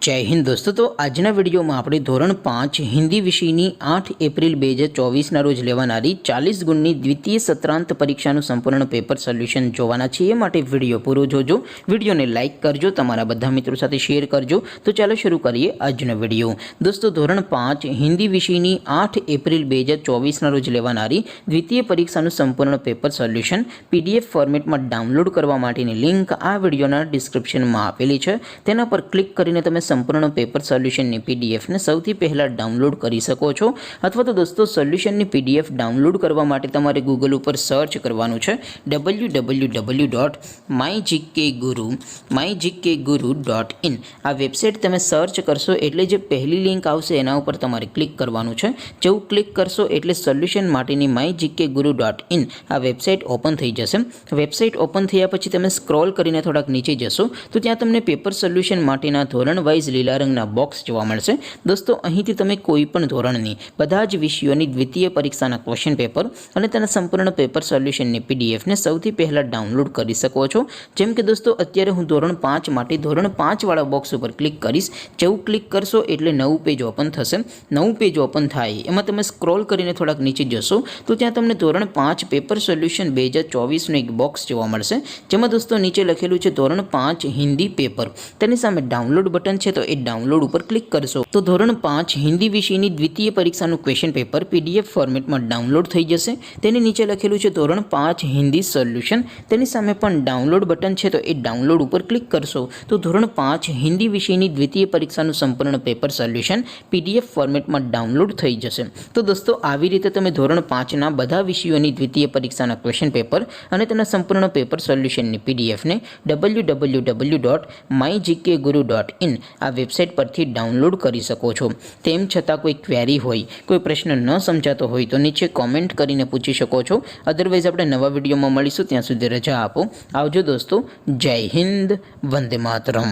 जय हिंद दोस्तों। तो आजना विडियो में આપણે ધોરણ 5 હિન્દી વિષયની 8 એપ્રિલ 2024 ના રોજ લેવાનારી 40 ગુણની દ્વિતીય સત્રાંત પરીક્ષાનું સંપૂર્ણ પેપર સોલ્યુશન જોવાના છે। એ માટે વિડિયો પૂરો જોજો, વિડિયોને લાઈક કરજો, તમારા બધા મિત્રો સાથે શેર કરજો। તો ચાલો શરૂ કરીએ આજનો વિડિયો। દોસ્તો ધોરણ 5 હિન્દી વિષયની 8 એપ્રિલ 2024 ના રોજ લેવાનારી દ્વિતીય પરીક્ષાનું સંપૂર્ણ પેપર સોલ્યુશન પીડીએફ ફોર્મેટમાં ડાઉનલોડ કરવા માટેની લિંક આ વિડિયોના ડિસ્ક્રિપ્શનમાં આપેલી છે। તેના પર ક્લિક કરીને તમે संपूर्ण पेपर सोल्यूशन ની पीडीएफ ने સૌથી પહેલા ડાઉનલોડ કરી શકો છો। અથવા તો દોસ્તો સોલ્યુશન ની पीडीएफ ડાઉનલોડ કરવા માટે તમારે ગૂગલ ઉપર સર્ચ કરવાનું છે www.mygkguru.in। આ વેબસાઈટ તમે સર્ચ કરશો એટલે જે પહેલી લિંક આવશે એના ઉપર તમારે ક્લિક કરવાનું છે। જેવું ક્લિક કરશો એટલે સોલ્યુશન માટેની mygkguru.in આ વેબસાઈટ ઓપન થઈ જશે। વેબસાઈટ ઓપન થયા પછી તમે સ્ક્રોલ કરીને થોડાક નીચે જશો તો ત્યાં તમને પેપર સોલ્યુશન માટેના ધોરણ વાઇઝ લીલા રંગના બોક્સ જોવા મળશે। દોસ્તો અહીંથી તમે કોઈ પણ ધોરણની બધા જ વિષયોની દ્વિતીય પરીક્ષાના ક્વેશ્ચન પેપર અને તેના સંપૂર્ણ પેપર સોલ્યુશનની પીડીએફ ને સૌથી પહેલા ડાઉનલોડ કરી શકો છો। જેમ કે દોસ્તો અત્યારે હું ધોરણ 5 માટે ધોરણ 5 વાળા બોક્સ ઉપર ક્લિક કરીશ। જેવું ક્લિક કરશો એટલે નવું પેજ ઓપન થશે। નવું પેજ ઓપન થાય એમાં તમે સ્ક્રોલ કરીને થોડાક નીચે જશો તો ત્યાં તમને ધોરણ 5 પેપર સોલ્યુશન 2024 નું એક બોક્સ જોવા મળશે। જેમાં દોસ્તો નીચે લખેલું છે ધોરણ 5 હિન્દી પેપર। તેની સામે ડાઉનલોડ બટન છે तो ए डाउनलोड पर क्लिक करशो तो धोरण 5 हिंदी विषयनी द्वितीय परीक्षाનું क्वेश्चन पेपर पीडीएफ फॉर्मेटમાં ડાઉનલોડ થઈ જશે। તેની નીચે લખેલું છે ધોરણ 5 હિન્દી સોલ્યુશન। તેની સામે પણ ડાઉનલોડ બટન છે તો એ ડાઉનલોડ ઉપર ક્લિક કરશો તો ધોરણ 5 હિન્દી વિષયની દ્વિતીય પરીક્ષાનું સંપૂર્ણ પેપર સોલ્યુશન પીડીએફ ફોર્મેટમાં ડાઉનલોડ થઈ જશે। તો દોસ્તો આવી રીતે તમે ધોરણ 5 ના બધા વિષયોની દ્વિતીય પરીક્ષાના ક્વેશ્ચન પેપર અને તેના સંપૂર્ણ પેપર સોલ્યુશનની પીડીએફ ને www.mygkguru.in આ વેબસાઈટ પરથી ડાઉનલોડ કરી શકો છો। તેમ છતાં કોઈ ક્વેરી હોય, કોઈ પ્રશ્ન ન સમજાતો હોય તો નીચે કોમેન્ટ કરીને પૂછી શકો છો। અધરવાઇઝ આપણે નવા વિડીયોમાં મળીશું, ત્યાં સુધી રજા આપો। આવજો દોસ્તો। જય હિન્દ, વંદે માતરમ।